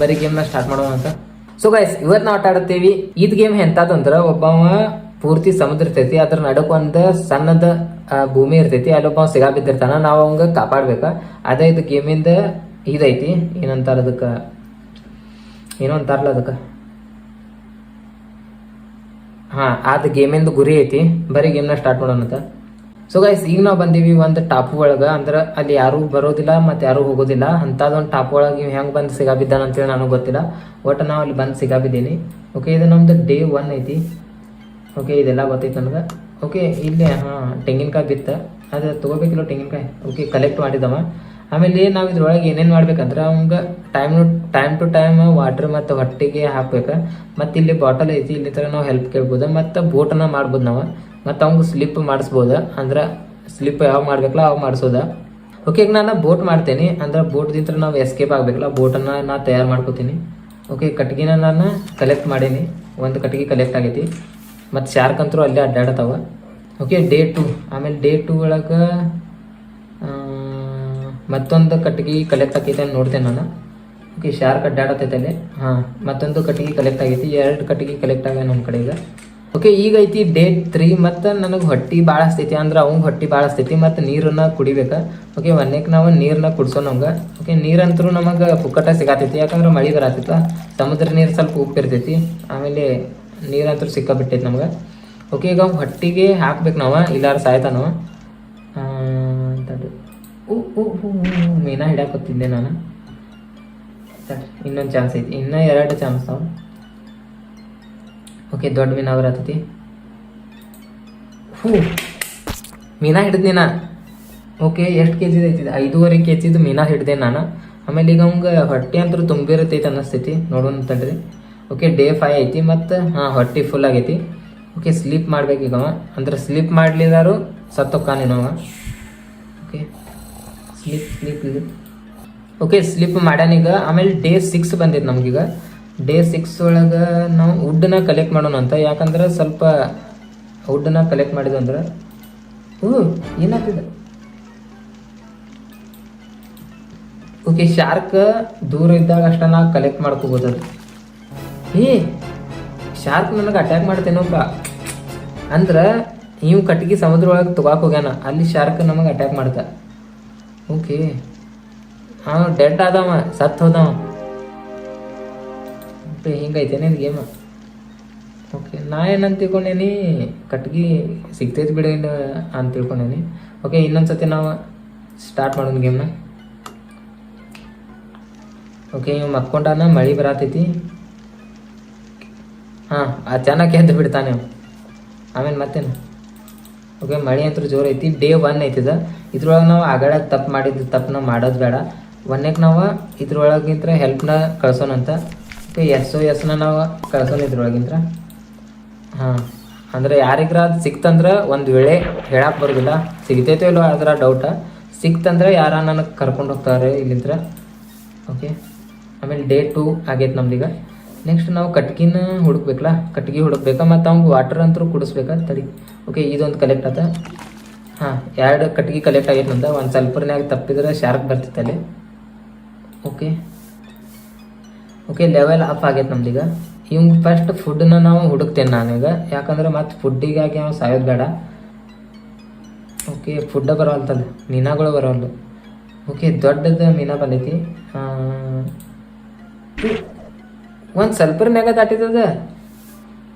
ಬರೀ ಗೇಮ್ನ ಸ್ಟಾರ್ಟ್ ಮಾಡೋಣ ಅಂತ. ಸೊ ಗೈಸ್, ಇವತ್ತು ನಾವು ಆಟ ಆಡ್ತೀವಿ. ಇದ್ ಗೇಮ್ ಎಂತದಂದ್ರ, ಒಬ್ಬವ ಪೂರ್ತಿ ಸಮುದ್ರ ಇರ್ತೈತಿ, ಅದ್ರ ನಡಕ್ ಒಂದ್ ಸಣ್ಣದ ಭೂಮಿ ಇರ್ತೈತಿ, ಅಲ್ಲೊಬ್ಬ ಸಿಗಾ ಬಿದ್ದಿರ್ತಾನ, ನಾವ್ ಅವಂಗ ಕಾಪಾಡ್ಬೇಕ. ಅದೇ ಇದು ಗೇಮಿಂದ ಇದೈತಿ. ಏನಂತಾರ ಅದಕ್ಕ, ಏನೋ ಅಂತಾರಲ್ಲ ಅದಕ್ಕ, ಅದ್ ಗೇಮಿಂದ ಗುರಿ ಐತಿ. ಬರೀ ಗೇಮ್ನ ಸ್ಟಾರ್ಟ್ ಮಾಡೋಣ ಅಂತ. ಸೊ ಗೈಸ್, ಈಗ ನಾವು ಬಂದೀವಿ ಒಂದು ಟಾಪು ಒಳಗ. ಅಂದ್ರೆ ಅಲ್ಲಿ ಯಾರು ಬರೋದಿಲ್ಲ ಮತ್ತೆ ಯಾರು ಹೋಗೋದಿಲ್ಲ ಅಂತದೊಂದು ಟಾಪ್ ಒಳಗೆ ಇವ್ ಹೆಂಗ್ ಬಂದು ಸಿಗಾಬಿದ್ದಾನ ಅಂತೇಳಿ ನನಗೆ ಗೊತ್ತಿಲ್ಲ. ಒಟ್ಟು ನಾವು ಅಲ್ಲಿ ಬಂದು ಸಿಗಾಬಿದ್ದೀನಿ. ಓಕೆ, ಇದು ನಮ್ದು ಡೇ 1 ಐತಿ. ಓಕೆ, ಇದೆಲ್ಲ ಗೊತ್ತೈತಿ ನನಗೆ. ಓಕೆ, ಇಲ್ಲೇ ತೆಂಗಿನಕಾಯಿ ಬಿತ್ತ, ಅದು ತಗೋಬೇಕಿಲ್ಲ ತೆಂಗಿನಕಾಯಿ. ಓಕೆ, ಕಲೆಕ್ಟ್ ಮಾಡಿದವ. ಆಮೇಲೆ ನಾವು ಇದ್ರೊಳಗೆ ಏನೇನು ಮಾಡ್ಬೇಕಂದ್ರೆ, ಅವಂಗ ಟೈಮ್ ಟು ಟೈಮ್ ವಾಟರ್ ಮತ್ತು ಹೊಟ್ಟಿಗೆ ಹಾಕ್ಬೇಕು. ಮತ್ತು ಇಲ್ಲಿ ಬಾಟಲ್ ಐತಿ, ಇಲ್ಲಿ ಥರ ನಾವು ಹೆಲ್ಪ್ ಕೇಳ್ಬೋದು. ಮತ್ತು ಬೋಟನ್ನ ಮಾಡ್ಬೋದು ನಾವು. ಮತ್ತು ಅವಂಗೆ ಸ್ಲಿಪ್ ಮಾಡಿಸ್ಬೋದು. ಅಂದ್ರೆ ಸ್ಲಿಪ್ ಯಾವಾಗ ಮಾಡ್ಬೇಕಲ್ಲ ಅವಾಗ ಮಾಡಿಸೋದ. ಓಕೆ, ಈಗ ನಾನು ಬೋಟ್ ಮಾಡ್ತೇನೆ. ಅಂದ್ರೆ ಬೋಟ್ದಿಂತ ನಾವು ಎಸ್ಕೇಪ್ ಆಗಬೇಕಲ್ಲ, ಬೋಟನ್ನು ನಾನು ತಯಾರು ಮಾಡ್ಕೋತೀನಿ. ಓಕೆ, ಕಟ್ಗಿನ ನಾನು ಕಲೆಕ್ಟ್ ಮಾಡೀನಿ. ಒಂದು ಕಟ್ಗೆ ಕಲೆಕ್ಟ್ ಆಗೈತಿ. ಮತ್ತು ಶಾರ್ಕ್ ಅಂತರೂ ಅಲ್ಲೇ ಅಡ್ಡಾಡತಾವ. Okay, day 2. ಆಮೇಲೆ ಡೇ 2 ಒಳಗೆ ಮತ್ತೊಂದು ಕಟ್ಗೆ ಕಲೆಕ್ಟ್ ಆಗೈತೆ ಅಂತ ನೋಡ್ತೇನೆ ನಾನು. ಓಕೆ, ಶಾರ್ಕ್ ಅಡ್ಡಾಡತೈತೆ ಅಲ್ಲಿ. ಮತ್ತೊಂದು ಕಟ್ಗೆ ಕಲೆಕ್ಟ್ ಆಗೈತಿ. 2 ಕಟ್ಗೆ ಕಲೆಕ್ಟ್ ಆಗ ನಮ್ಮ ಕಡೆ ಈಗ. ಓಕೆ, ಈಗ ಐತಿ ಡೇ 3. ಮತ್ತು ನನಗೆ ಹೊಟ್ಟೆ ಭಾಳ ಹಸ್ತೈತಿ. ಅಂದ್ರೆ ಅವಂಗೆ ಹೊಟ್ಟೆ ಭಾಳ ಹಸ್ತೈತಿ. ಮತ್ತು ನೀರನ್ನು ಕುಡಿಬೇಕು. ಓಕೆ, ಒಂದಕ್ಕೆ ನಾವು ನೀರನ್ನ ಕುಡ್ಸೋಣ ನಮ್ಗೆ. ಓಕೆ, ನೀರಂತರೂ ನಮಗೆ ಪುಕ್ಕಟ ಸಿಗತೈತಿ, ಯಾಕಂದ್ರೆ ಮಳೆ ಬರತ್ತೈತ. ಸಮುದ್ರ ನೀರು ಸ್ವಲ್ಪ ಉಪ್ಪಿರ್ತೈತಿ. ಆಮೇಲೆ ನೀರಂತರೂ ಸಿಕ್ಕಾಬಿಟ್ಟೈತಿ ನಮ್ಗೆ. ಓಕೆ, ಈಗ ಹೊಟ್ಟಿಗೆ ಹಾಕ್ಬೇಕು ನಾವು, ಇಲ್ಲಾರ ಸಾಯ್ತಾನವ. ಮೀನಾ ಹಿಡ್ಯಾಕೊತಿದ್ದೆ ನಾನು. ಇನ್ನೊಂದು ಚಾನ್ಸ್ ಐತಿ, ಇನ್ನೂ 2 ಚಾನ್ಸ್ ಅವ. ಓಕೆ, ದೊಡ್ಡ ಮೀನಾ ಬರತೈತಿ. ಮೀನಾ ಹಿಡಿದ್ನಿ ನಾ. ಓಕೆ, ಎಷ್ಟು ಕೆಜಿ ಐತಿ? 5.5 kg ಮೀನಾ ಹಿಡ್ದೆ ನಾನು. ಆಮೇಲೆ ಈಗ ಅವಂಗೆ ಹೊಟ್ಟೆ ಅಂತೂ ತುಂಬಿರತೈತಿ ಅನ್ನಿಸ್ತೈತಿ. ನೋಡೋಣ ತಡ್ರಿ. ಓಕೆ, ಡೇ 5 ಐತಿ. ಮತ್ತು ಹೊಟ್ಟೆ ಫುಲ್ ಆಗೈತಿ. ಓಕೆ, ಸ್ಲೀಪ್ ಮಾಡ್ಬೇಕೀಗ ಅವ. ಅಂದ್ರೆ ಸ್ಲೀಪ್ ಮಾಡಲಿಲ್ಲಾರು ಸತ್ತೊಕ್ಕಾನೇನವ. Okay, sleep. ಓಕೆ, ಸ್ಲಿಪ್ ಮಾಡ್ಯಾನೀಗ. ಆಮೇಲೆ ಡೇ 6 ಬಂದೈತೆ ನಮಗೀಗ. ಡೇ 6 ಒಳಗೆ ನಾವು ವುಡ್ಡನ್ನ ಕಲೆಕ್ಟ್ ಮಾಡೋಣ ಅಂತ. ಯಾಕಂದ್ರೆ ಸ್ವಲ್ಪ ವುಡ್ಡನ್ನ ಕಲೆಕ್ಟ್ ಮಾಡಿದ್ವು ಅಂದ್ರೆ ಏನಾಗ್ತಿದೆ. ಓಕೆ, ಶಾರ್ಕ್ ದೂರ ಇದ್ದಾಗ ಅಷ್ಟ ನಾವು ಕಲೆಕ್ಟ್ ಮಾಡ್ಕೋಬೋದು. ಅದು ಶಾರ್ಕ್ ನನಗೆ ಅಟ್ಯಾಕ್ ಮಾಡ್ತೇನೊಬ್ಬ. ಅಂದ್ರೆ ನೀವು ಕಟ್ಟಿಗೆ ಸಮುದ್ರ ಒಳಗೆ ತೊಗಾಕ್ ಹೋಗ್ಯಾನ, ಅಲ್ಲಿ ಶಾರ್ಕ್ ನಮಗೆ ಅಟ್ಯಾಕ್ ಮಾಡ್ತ. ಓಕೆ, ಡೆಡ್ ಆದವ, ಸತ್ ಹೋದವ. ಹಿಂಗೈತೆ ನಿನ್ ಗೇಮ್. ಓಕೆ, ನಾ ಏನಂತ ತಿಳ್ಕೊಂಡೇನಿ, ಕಟ್ಗೆ ಸಿಗ್ತೈತಿ ಬಿಡ ಅಂತ ತಿಳ್ಕೊಂಡೇನಿ. ಓಕೆ, ಇನ್ನೊಂದ್ಸತಿ ನಾವು ಸ್ಟಾರ್ಟ್ ಮಾಡೋಣ ಗೇಮ್ನ. ಓಕೆ, ಇವ್ ಮಕ್ಕೊಂಡಾನ, ಮಳೆ ಬರತೈತಿ. ಅಚಾನಕ್ ಎದ್ದು ಬಿಡ್ತಾನೆ ಅವ. ಆಮೇಲೆ ಮತ್ತೇನು. ಓಕೆ, ಮಳೆ ಅಂತೂ ಜೋರು ಐತಿ. ಡೇ 1 ಐತಿದ. ಇದ್ರೊಳಗೆ ನಾವು ಆಗಾಡ ತಪ್ಪು ಮಾಡಿದ್ದು ತಪ್ಪನ್ನ ಮಾಡೋದು ಬೇಡ. ಒಂದಕ್ಕೆ ನಾವು ಇದ್ರೊಳಗಿಂತ ಹೆಲ್ಪ್ನ ಕಳ್ಸೋಣಂತ. ಓಕೆ, SOSನ ನಾವು ಕಳ್ಸೋಣ ಇದ್ರೊಳಗಿಂತ. ಅಂದ್ರೆ ಯಾರಿಗ್ರ ಅದು ಸಿಕ್ತಂದ್ರೆ ಒಂದು ವೇಳೆ ಹೇಳಕ್ಕೆ ಬರೋದಿಲ್ಲ, ಸಿಗ್ತೈತೋ ಇಲ್ಲೋ ಅದರ ಡೌಟ. ಸಿಕ್ತಂದ್ರೆ ಯಾರ ನನಗೆ ಕರ್ಕೊಂಡು ಹೋಗ್ತಾರೆ ಇಲ್ಲಿಂದ. ಓಕೆ, ಆಮೇಲೆ ಡೇ 2 ಆಗೈತೆ ನಮ್ದೀಗ. ನೆಕ್ಸ್ಟ್ ನಾವು ಕಟ್ಗಿನ ಹುಡುಕ್ಬೇಕಲ್ಲ, ಕಟ್ಗೆ ಹುಡುಕ್ಬೇಕಾ. ಮತ್ತು ಅವ್ಗೆ ವಾಟರ್ ಅಂತೂ ಕುಡಿಸ್ಬೇಕಾ ತಡಿ. ಓಕೆ, ಇದೊಂದು ಕಲೆಕ್ಟ್ ಆತ. 2 ಕಟ್ಗೆ ಕಲೆಕ್ಟ್ ಆಗೈತೆ ನಮ್ದು. ಒಂದು ಸ್ವಲ್ಪನ್ಯಾಗ ತಪ್ಪಿದ್ರೆ ಶಾರ್ಕ್ ಬರ್ತಿತ್ತಲ್ಲಿ. ಓಕೆ, ಲೆವೆಲ್ ಅಪ್ ಆಗೈತೆ ನಮ್ದೀಗ. ಇವ್ಗೆ ಫಸ್ಟ್ ಫುಡ್ನ ನಾವು ಹುಡುಕ್ತೇನೆ ನಾನೀಗ, ಯಾಕಂದ್ರೆ ಮತ್ತು ಫುಡ್ಡಿಗಾಗಿ ನಾವು ಸಾಯೋದು ಬೇಡ. ಓಕೆ, ಫುಡ್ಡ ಬರೋಲ್ತಲ್ಲ, ಮೀನಾಗಳು ಬರೋಲ್ಲು. ಓಕೆ, ದೊಡ್ಡದ ಮೀನಾ ಬಂದೈತಿ. ಒಂದು ಸ್ವಲ್ಪ ಮ್ಯಾಗ ದಾಟಿದದ.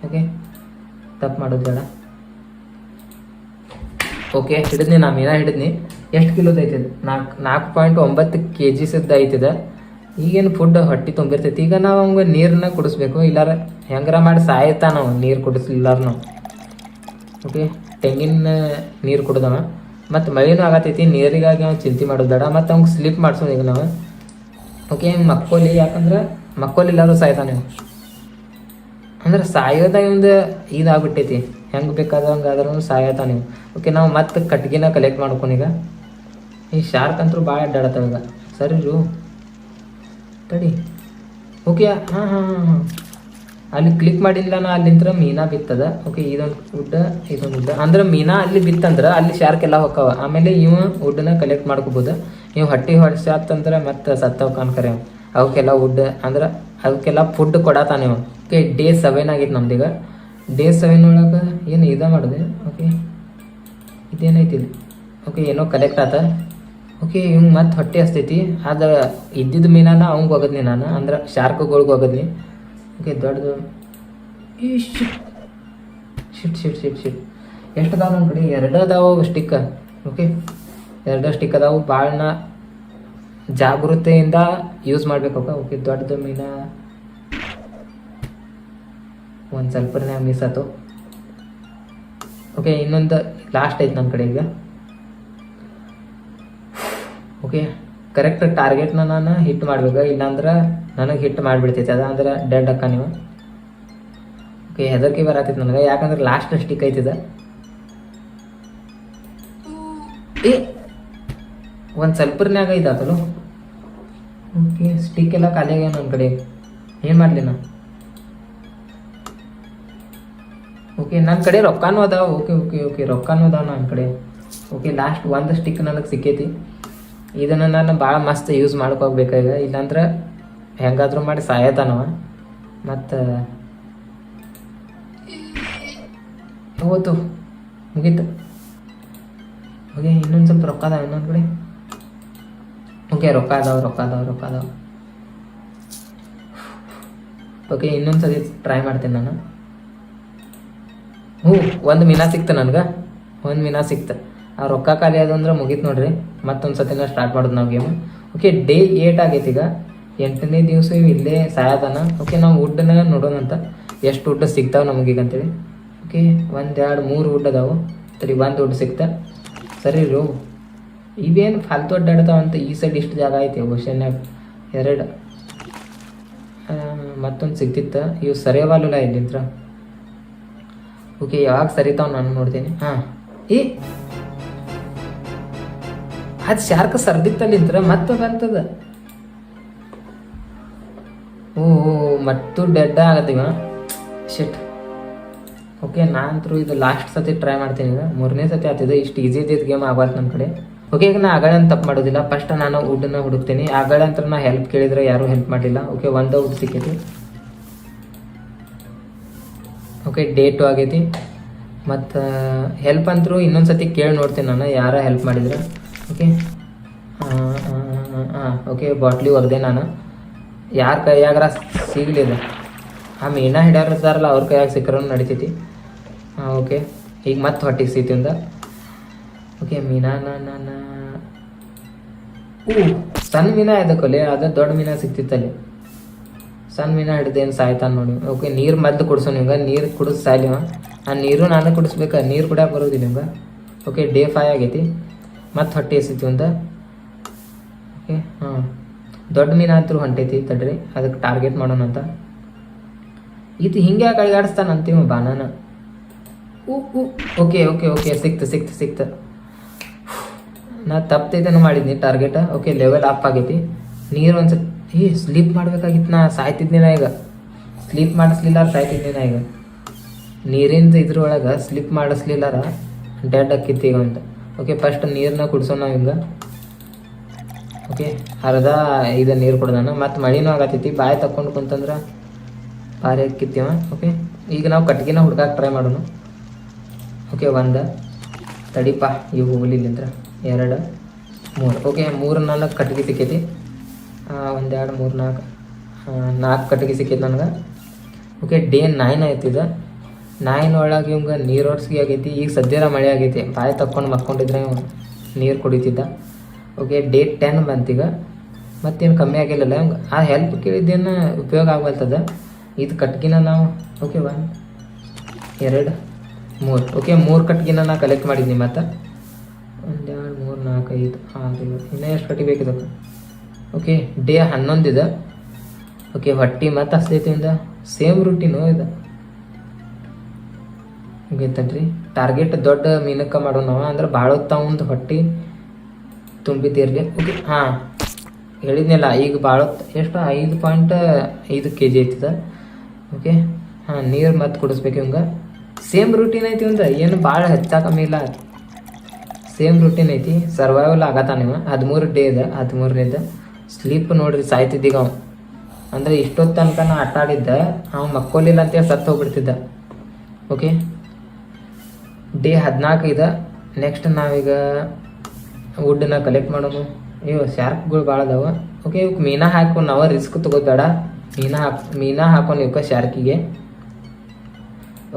ಓಕೆ, ತಪ್ಪು ಮಾಡೋದು ಬೇಡ. ಓಕೆ, ಹಿಡಿದ್ನಿ ನಾ ಮೀನಾ ಹಿಡಿದ್ನಿ. ಎಷ್ಟು ಕಿಲೋದು ಐತಿದ? 4.9 kg ಐತಿದ. ಈಗೇನು ಫುಡ್ ಹೊಟ್ಟೆ ತುಂಬಿರ್ತೈತಿ. ಈಗ ನಾವು ಹಂಗೆ ನೀರನ್ನ ಕುಡಿಸ್ಬೇಕು, ಇಲ್ಲಾರ ಹೆಂಗಾರ ಮಾಡಿ ಸಾಯ್ತಾ ನಾವು ನೀರು ಕುಡಿಸ್ಲಿಲ್ಲಾರ ನಾವು. ಓಕೆ, ತೆಂಗಿನ ನೀರು ಕುಡ್ದವ. ಮತ್ತು ಮಳೆನೂ ಆಗತೈತಿ, ನೀರಿಗಾಗಿ ಅವ್ನು ಚಿಂತೆ ಮಾಡೋದು ಬೇಡ. ಮತ್ತು ಅವ್ಗೆ ಸ್ಲಿಪ್ ಮಾಡ್ಸೋದು ಈಗ ನಾವು. ಓಕೆ, ಮಕ್ಕೋಲಿ, ಯಾಕಂದ್ರೆ ಮಕ್ಕೋಲಿಲ್ಲಾರು ಸಾಯ್ತಾನೆ. ಅಂದ್ರೆ ಸಾಯೋದ ಇವಂದು ಇದಾಗ್ಬಿಟ್ಟೈತಿ. ಹೆಂಗೆ ಬೇಕಾದಂಗೆ ಆದ್ರೂ ಸಾಯತಾನೆ. ಓಕೆ, ನಾವು ಮತ್ತೆ ಕಟ್ಗಿನ ಕಲೆಕ್ಟ್ ಮಾಡ್ಕೊನೀಗ. ಈ ಶಾರ್ಕ್ ಅಂತೂ ಭಾಳ ಅಡ್ಡಾಡತ್ತವ ಈಗ. ಸರಿ ತಡಿ. ಓಕೆ, ಅಲ್ಲಿ ಕ್ಲಿಕ್ ಮಾಡಿಲ್ಲ ನಾ, ಅಲ್ಲಿಂದ ಮೀನಾ ಬಿತ್ತದ. ಓಕೆ, ಇದೊಂದು ಉಡ್ಡ. ಅಂದ್ರೆ ಮೀನಾ ಅಲ್ಲಿ ಬಿತ್ತಂದ್ರೆ ಅಲ್ಲಿ ಶಾರ್ಕ್ ಎಲ್ಲ ಹೋಗ್ತಾವ. ಆಮೇಲೆ ಇವ ಉಡ್ಡನ್ನ ಕಲೆಕ್ಟ್ ಮಾಡ್ಕೋಬೋದು. ಇವು ಹೊಟ್ಟೆ ಹೊಡ್ಸಾತಂದ್ರೆ ಮತ್ತೆ ಸತ್ತವ ಕಾಣ್ಕರೆ ಅವಕ್ಕೆಲ್ಲ ವುಡ್ ಅಂದ್ರೆ ಅವಕ್ಕೆಲ್ಲ ಫುಡ್ ಕೊಡತಾನೆ ನೀವು. ಓಕೆ ಡೇ 7 ಆಗಿತ್ತು ನಮ್ದೀಗ. ಡೇ 7 ಒಳಗೆ ಏನು ಇದ ಮಾಡಿದೆ. ಓಕೆ ಇದೇನೈತಿ ಇದು. ಓಕೆ ಏನೋ ಕಲೆಕ್ಟ್ ಆತ. ಓಕೆ ಇವಂಗೆ ಮತ್ತೆ ಹೊಟ್ಟೆ ಹಸ್ತೈತಿ. ಅದು ಇದ್ದಿದ್ದು ಮೀನಾನ ಅವಂಗೆ ಹೋಗದ್ನಿ ನಾನು, ಅಂದ್ರೆ ಶಾರ್ಕ್ಗಳ್ಗೆ ಹೋಗದ್ನಿ. ಓಕೆ ದೊಡ್ಡದು ಈ ಶಿಟ್ ಎಷ್ಟು ಅದಾವ ನನ್ನ ಕಡೆ? 2 ಅದಾವು ಸ್ಟಿಕ್. ಓಕೆ 2 ಸ್ಟಿಕ್ ಅದಾವು. ಭಾಳ ಜಾಗೃತೆಯಿಂದ ಯೂಸ್ ಮಾಡ್ಬೇಕು. ಓಕೆ ದೊಡ್ಡದು ಮೀನ ಒಂದು ಸ್ವಲ್ಪನೇ ಮಿಸ್ ಆಯ್ತು. ಓಕೆ ಇನ್ನೊಂದು ಲಾಸ್ಟ್ ಐತೆ ನನ್ನ ಕಡೆ ಈಗ. ಓಕೆ ಕರೆಕ್ಟ್ ಟಾರ್ಗೆಟ್ನ ನಾನು ಹಿಟ್ ಮಾಡ್ಬೇಕು, ಇಲ್ಲಾಂದ್ರೆ ನನಗೆ ಹಿಟ್ ಮಾಡಿಬಿಡ್ತೈತೆ. ಅದ ಅಂದ್ರೆ ಡೆಡ್ ಅಕ್ಕ ನೀವು. ಓಕೆ ಹೆದರ್ಕಿ ಬರತೈತೆ ನನಗೆ, ಯಾಕಂದ್ರೆ ಲಾಸ್ಟ್ ಸ್ಟಿಕ್ ಐತಿದ. ಏ ಒಂದು ಸ್ವಲ್ಪರ್ನ್ಯಾಗ ಐತಾತಲ್ಲ. ಓಕೆ ಸ್ಟಿಕ್ ಎಲ್ಲ ಖಾಲಿ ಆಗ್ಯಾವ ನನ್ನ ಕಡೆ, ಏನು ಮಾಡಲಿ ನಾ? ಓಕೆ ನನ್ನ ಕಡೆ ರೊಕ್ಕನೂ ಅದಾವ. ಓಕೆ ರೊಕ್ಕನೂ ಅದಾವ ನನ್ನ ಕಡೆ. ಓಕೆ ಲಾಸ್ಟ್ ಒಂದು ಸ್ಟಿಕ್ ನನಗೆ ಸಿಕ್ಕೈತಿ. ಇದನ್ನು ನಾನು ಭಾಳ ಮಸ್ತ್ ಯೂಸ್ ಮಾಡ್ಕೋಬೇಕಾಗ, ಇಲ್ಲಾಂದ್ರೆ ಹೆಂಗಾದ್ರೂ ಮಾಡಿ ಸಾಯತಾನವ. ಮತ್ತು ಹೋತು ಮುಗೀತು. ಓಕೆ ಇನ್ನೊಂದು ಸ್ವಲ್ಪ ರೊಕ್ಕ ಅದಾವ ಇನ್ನೊಂದು ಕಡೆ. ಓಕೆ ರೊಕ್ಕ ಅದಾವ. ಓಕೆ ಇನ್ನೊಂದು ಸತಿ ಟ್ರೈ ಮಾಡ್ತೀನಿ ನಾನು. ಒಂದು ಮೀನಾ ಸಿಕ್ತು ನನಗೆ, ಒಂದು ಮೀನಾ ಸಿಕ್ತು. ಆ ರೊಕ್ಕ ಖಾಲಿ ಅದು ಅಂದ್ರೆ ಮುಗೀತು ನೋಡ್ರಿ. ಮತ್ತೊಂದು ಸತಿನ ಸ್ಟಾರ್ಟ್ ಮಾಡೋದು ನಾವು ಗೇಮ್. ಓಕೆ ಡೇ 8 ಆಗೈತಿ ಈಗ. 8ನೇ ದಿವಸ ಇಲ್ಲೇ ಸಾಯದಾನ. ಓಕೆ ನಾವು ವುಡ್ನ ನೋಡೋಣಂತ ಎಷ್ಟು ವುಡ್ ಸಿಗ್ತಾವೆ ನಮಗೀಗ ಅಂತೇಳಿ. ಓಕೆ 1 2 3 ವುಡ್ ಅದಾವು. ಸರಿ 1 ವುಡ್ ಸಿಕ್ತ. ಸರಿ ರೋ ಇವೇನು ಫಾಲ್ತು ಅಡ್ಡಾಡ್ತಾವಂತ. ಈ ಸೈಡ್ ಇಷ್ಟು ಜಾಗ ಐತಿ ಓಷನ್ಯಾಗ. 2 ಮತ್ತೊಂದು ಸಿಗ್ತಿತ್ತು. ಇವು ಸರಿಯವಾಲಲ್ಲ ಇಲ್ಲಿಂತ್ರ. ಓಕೆ ಯಾವಾಗ ಸರಿತಾವ್ ನಾನು ನೋಡ್ತೀನಿ. ಹಾಂ ಈ ಅದು ಶಾರ್ಕ್ ಸರ್ದಿತ್ತಲ್ಲಿಂತ್ರ ಮತ್ತೆ ಬರ್ತದ. ಓ ಮತ್ತು ಡೆಡ್ ಆಗತ್ತೀವ. ಶಿಟ್. ಓಕೆ ನಾನಂತರೂ ಇದು ಲಾಸ್ಟ್ ಸತಿ ಟ್ರೈ ಮಾಡ್ತೀನಿ. ಈಗ 3ನೇ ಸತಿ ಆಗ್ತಿದೆ. ಇಷ್ಟು ಈಸಿ ಇದ್ದಿದ್ದು ಗೇಮ್ ಆಗಬಾರ್ದು ನಮ್ಮ ಕಡೆ. ಓಕೆ ಈಗ ನಾ ಆಗಳ ತಪ್ಪು ಮಾಡೋದಿಲ್ಲ. ಫಸ್ಟ್ ನಾನು ವುಡ್ನ ಹುಡುಕ್ತೀನಿ. ಆಗಳ ಅಂತ ನಾ ಹೆಲ್ಪ್ ಕೇಳಿದ್ರೆ ಯಾರೂ ಹೆಲ್ಪ್ ಮಾಡಿಲ್ಲ. ಓಕೆ 1 ವುಡ್ ಸಿಕ್ಕೈತಿ. ಓಕೆ ಡೇ 2 ಆಗೈತಿ. ಮತ್ತು ಹೆಲ್ಪ್ ಅಂತರೂ ಇನ್ನೊಂದು ಸತಿ ಕೇಳಿ ನೋಡ್ತೀನಿ ನಾನು, ಯಾರ ಹೆಲ್ಪ್ ಮಾಡಿದ್ರೆ. ಓಕೆ ಓಕೆ ಬಾಟ್ಲಿ ಒಗ್ದೆ ನಾನು. ಯಾರ ಕೈಯಾಗ್ರ ಸಿಗಲಿಲ್ಲ. ಆ ಮೀನಾ ಹಿಡಿಯೋರು ಇರ್ತಾರಲ್ಲ ಅವ್ರ ಕೈಯಾಗ ಸಿಕ್ಕರೂ ನಡಿತೈತಿ. ಹಾಂ ಓಕೆ ಈಗ ಮತ್ತೆ ಹೊಟ್ಟಿಗೆ ಸಿಗ್ತಿಂದ. ಓಕೆ ಮೀನಾ ನಾನು ಸಣ್ಣ ಮೀನಾ ಇದಕ್ಕಲ್ಲಿ ಅದು ದೊಡ್ಡ ಮೀನಾ ಸಿಕ್ತಿತ್ತಲ್ಲಿ. ಸಣ್ಣ ಮೀನಾ ಹಿಡ್ದೇನು ಸಾಯ್ತಾನೆ ನೋಡಿ. ಓಕೆ ನೀರು ಮೊದಲು ಕುಡಿಸೋ ನಿಮ್ಗೆ. ನೀರು ಕುಡಿಸ್ ಸಾಯ್ಲಿವ. ಆ ನೀರು ನಾನು ಕುಡಿಸ್ಬೇಕಾ? ನೀರು ಕುಡಿಯೋಕೆ ಬರೋದಿಲ್ಲ ನಿಮ್ಗೆ. ಓಕೆ ಡೇ 5 ಆಗೈತಿ. ಮತ್ತು ಹೊಟ್ಟೆ ಎಸಿತಿ ಒಂದು. ಓಕೆ ಹಾಂ ದೊಡ್ಡ ಮೀನು ಅಂತೂ ಹೊಂಟೈತಿ. ತಡ್ರಿ ಅದಕ್ಕೆ ಟಾರ್ಗೆಟ್ ಮಾಡೋಣಂತ. ಇದು ಹಿಂಗೆ ಕೈಗಾಡಿಸ್ತಾನೆ ಅಂತೀವ ಬಾನಾನ. ಓಕೆ ಸಿಕ್ತು. ನಾ ತಪ್ಪೈತೇನೋ ಮಾಡಿದ್ನಿ ಟಾರ್ಗೆಟ್. ಓಕೆ ಲೆವೆಲ್ ಅಪ್ ಆಗೈತಿ. ನೀರು ಒಂದ್ಸತಿ ಸ್ಲೀಪ್ ಮಾಡ್ಬೇಕಾಗಿತ್ತು. ನಾ ಸಾಯ್ತಿದ್ನಿನ ಈಗ. ಸ್ಲೀಪ್ ಮಾಡಿಸ್ಲಿಲ್ಲ ಸಾಯ್ತಿದ್ನಿನ ಈಗ. ನೀರಿಂದ ಇದ್ರೊಳಗೆ ಸ್ಲಿಪ್ ಮಾಡಿಸ್ಲಿಲ್ಲಾರ ಡೆಡ್ ಅಕ್ಕಿತ್ತು ಈಗ ಅಂತ. ಓಕೆ ಫಸ್ಟ್ ನೀರನ್ನ ಕುಡ್ಸೋಣ ಹಿಂಗೆ. ಓಕೆ ಅರ್ಧ ಇದು ನೀರು ಕುಡ್ದಾನ. ಮತ್ತು ಮಳಿನೂ ಆಗತ್ತೈತಿ. ಬಾಯಿ ತಕ್ಕೊಂಡು ಕುಂತಂದ್ರೆ ಭಾರಿ ಅಕ್ಕಿತ್ತೀವ. ಓಕೆ ಈಗ ನಾವು ಕಟ್ಗಿನ ಹುಡ್ಕಕ್ಕೆ ಟ್ರೈ ಮಾಡೋಣ. ಓಕೆ 1 ತಡಿಪ ಇವು ಹೋಗ್ಲಿಲ್ಲಂತ್ರ 2 3. ಓಕೆ 3 ನನಗೆ ಕಟ್ಗೆ ಸಿಕ್ಕೈತಿ. 1 2 3 4 4 ಕಟ್ಗೆ ಸಿಕ್ಕೈತಿ ನನಗೆ. Okay day 9 ಆಯ್ತಿದೆ. 9 ಒಳಗೆ ಇವಂಗೆ ನೀರು ಓಡಿಸ್ಗೆ ಆಗೈತಿ. ಈಗ ಸದ್ಯದ ಮಳೆ ಆಗೈತಿ. ಬಾಯಿ ತಕ್ಕೊಂಡು ಮಕ್ಕೊಂಡಿದ್ರೆ ನೀರು ಕುಡಿತಿದ್ದ. Okay day 10 ಬಂತೀಗ. ಮತ್ತೇನು ಕಮ್ಮಿ ಆಗಿಲ್ಲಲ್ಲ ಇವಂಗೆ. ಆ ಹೆಲ್ಪ್ ಕೇಳಿದ್ದೇನು ಉಪಯೋಗ ಆಗ್ಬಲ್ತದ. ಇದು ಕಟ್ಗಿನ ನಾವು ಓಕೆ 1 2 3. ಓಕೆ 3 ಕಟ್ಗಿನ ನಾ ಕಲೆಕ್ಟ್ ಮಾಡಿದ್ನಿ. ಮತ್ತು 1 2 3 4 5 6 7 ಇನ್ನೂ ಎಷ್ಟು ಕಟ್ಟಿ ಬೇಕಿದಕ್ಕೆ. ಓಕೆ ಡೇ 11 ಇದೆ. ಓಕೆ ಹೊಟ್ಟಿ ಮತ್ತು ಹಸ್ತೈತಿಂದ ಸೇಮ್ ರೂಟೀನು ಇದೆ. ಮುಗೀತನ್ರಿ. ಟಾರ್ಗೆಟ್ ದೊಡ್ಡ ಮೀನಕ್ಕೆ ಮಾಡೋಣ ನಾವು, ಅಂದ್ರೆ ಭಾಳ ಹೊತ್ತು ಒಂದು ಹೊಟ್ಟಿ ತುಂಬಿತಿರ್ಲಿ. ಓಕೆ ಹಾಂ ಹೇಳಿದ್ನಿಲ್ಲ ಈಗ ಭಾಳ ಎಷ್ಟು 5.5 kg ಐತದ. ಓಕೆ ಹಾಂ ನೀರು ಮತ್ತೆ ಕುಡಿಸ್ಬೇಕು ಇವಂಗೆ. ಸೇಮ್ ರೂಟೀನ್ ಐತಿ ಒಂದು, ಏನು ಭಾಳ ಹೆಚ್ಚಾ ಕಮ್ಮಿ ಇಲ್ಲ. ಸೇಮ್ ರೂಟೀನ್ ಐತಿ. ಸರ್ವೈವಲ್ ಆಗತ್ತಾನ ನೀವು. 13 ಡೇ ಇದೆ. 13ನೇದು ಸ್ಲೀಪ್ ನೋಡ್ರಿ ಸಾಯ್ತಿದ್ದೀಗ ಅವ. ಅಂದರೆ ಇಷ್ಟೊತ್ತು ತನಕ ನಾ ಆಟ ಆಡಿದ್ದೆ ಅವ್ನು ಮಕ್ಕೋಲಿಲ್ಲ ಅಂತೇಳಿ ಸತ್ತು ಹೋಗ್ಬಿಡ್ತಿದ್ದ. ಓಕೆ, ಡೇ 14 ಇದೆ. ನೆಕ್ಸ್ಟ್ ನಾವೀಗ ವುಡ್ಡನ್ನ ಕಲೆಕ್ಟ್ ಮಾಡೋದು. ಇವು ಶಾರ್ಕ್ಗಳು ಭಾಳ ಅದಾವ. ಓಕೆ, ಇವಕ್ಕೆ ಮೀನಾ ಹಾಕೊಂಡು ನಾವು ರಿಸ್ಕ್ ತೊಗೋಬೇಡ. ಮೀನಾ ಹಾಕೊಂಡು ಇವಕ್ಕೆ ಶಾರ್ಕಿಗೆ.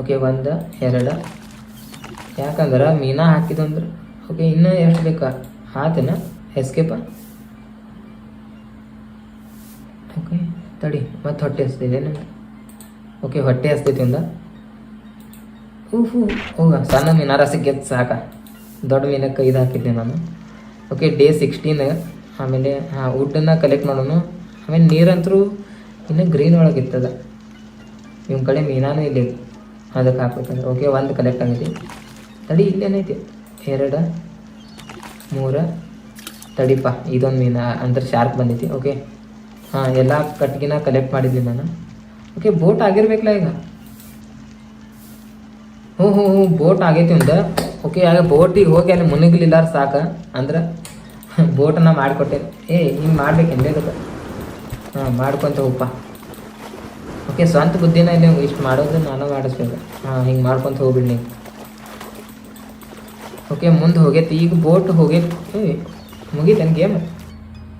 ಓಕೆ, 1 2 ಯಾಕಂದ್ರೆ ಮೀನಾ ಹಾಕಿದ್ದು ಅಂದ್ರೆ. ಓಕೆ, ಇನ್ನೂ ಎಷ್ಟು ಬೇಕಾ ಆತೇನ ಎಸ್ಕೇಪ. ಓಕೆ ತಡಿ, ಮತ್ತು ಹೊಟ್ಟೆ ಹಸ್ತಿದೆ ನಿಮ್ಗೆ. ಓಕೆ, ಹೊಟ್ಟೆ ಹಸ್ತೈತಿ ಒಂದು. ಹೋಗ ಸಣ್ಣ ಮೀನಾರ ಸಿಕ್ಕೈತೆ ಸಾಕ. ದೊಡ್ಡ ಮೀನಕ್ಕೆ ಇದು ಹಾಕಿದ್ದೆ ನಾನು. Okay, day 16. ಆಮೇಲೆ ವುಡ್ಡನ್ನು ಕಲೆಕ್ಟ್ ಮಾಡೋಣ. ಆಮೇಲೆ ನೀರಂತರೂ ಇನ್ನು ಗ್ರೀನ್ ಒಳಗಿರ್ತದ. ನಿಮ್ಮ ಕಡೆ ಮೀನಾನು ಇಲ್ಲಿ ಅದಕ್ಕೆ ಹಾಕ್ಬೇಕಂದ್ರೆ. ಓಕೆ, 1 ಕಲೆಕ್ಟ್ ಆಗೈತಿ. ತಡಿ, ಇಲ್ಲೇನೈತಿ 2 3 ತಡಿಪ್ಪ. ಇದೊಂದು ಮೀನ ಅಂದ್ರೆ ಶಾರ್ಕ್ ಬಂದೈತಿ. ಓಕೆ, ಎಲ್ಲ ಕಟ್ಗಿನ ಕಲೆಕ್ಟ್ ಮಾಡಿದ್ದೀನಿ ನಾನು. ಓಕೆ, ಬೋಟ್ ಆಗಿರ್ಬೇಕಲ್ಲ ಈಗ. ಹ್ಞೂ ಬೋಟ್ ಆಗೈತಿ ಒಂದು. ಓಕೆ, ಆಗ ಬೋಟಿಗೆ ಹೋಗಿ ಅಲ್ಲಿ ಮುನಿಗ್ಲಿಲ್ಲ ಸಾಕ ಅಂದ್ರೆ ಬೋಟನ್ನ ಮಾಡಿಕೊಟ್ಟೆ. ಹಿಂಗೆ ಮಾಡ್ಬೇಕು ಎಂದೇದಕ್ಕೆ. ಮಾಡ್ಕೊತ ಹೋಗಪ್ಪ. ಓಕೆ, ಸ್ವಂತ ಬುದ್ಧಿನ ಇಲ್ಲಿ ಇಷ್ಟು ಮಾಡೋದು ನಾನು ಮಾಡಿಸ್ಬೇಕು. ಹಿಂಗೆ ಮಾಡ್ಕೊತ ಹೋಗ್ಬಿಡಿ ನೀವು. ಓಕೆ, ಮುಂದೆ ಹೋಗೈತಿ. ಈಗ ಬೋಟ್ ಹೋಗೈತಿ. ಮುಗೀತೇನು ಗೇಮ್?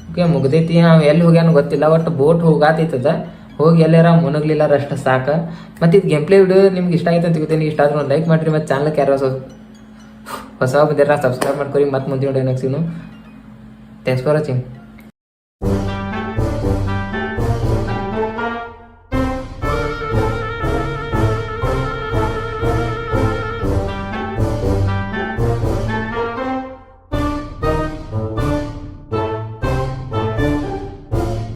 ಓಕೆ, ಮುಗ್ದೈತಿ. ಎಲ್ಲಿ ಹೋಗ್ಯಾನ ಗೊತ್ತಿಲ್ಲ, ಒಟ್ಟು ಬೋಟ್ ಹೋಗಾತೈತದ. ಹೋಗಿ ಎಲ್ಲಾರ ಮುನಗ್ಲಿಲ್ಲಾರ ಅಷ್ಟು ಸಾಕು. ಮತ್ತು ಇದು ಗೇಮ್ ಪ್ಲೇ ವಿಡಿಯೋ ನಿಮ್ಗೆ ಇಷ್ಟ ಆಯ್ತು ಅಂತ ತಿಳ್ತೀನಿ. ಇಷ್ಟ ಆದ್ರೆ ಒಂದು ಲೈಕ್ ಮಾಡಿರಿ. ಮತ್ತು ಚಾನಲ್ಗೆ ಯಾರು ಹೊಸ ಬಂದಿರ ಸಬ್ಸ್ಕ್ರೈಬ್ ಮಾಡ್ಕೊರಿ. ಮತ್ತು ಮುಂದಿನ video next. Thanks for watching.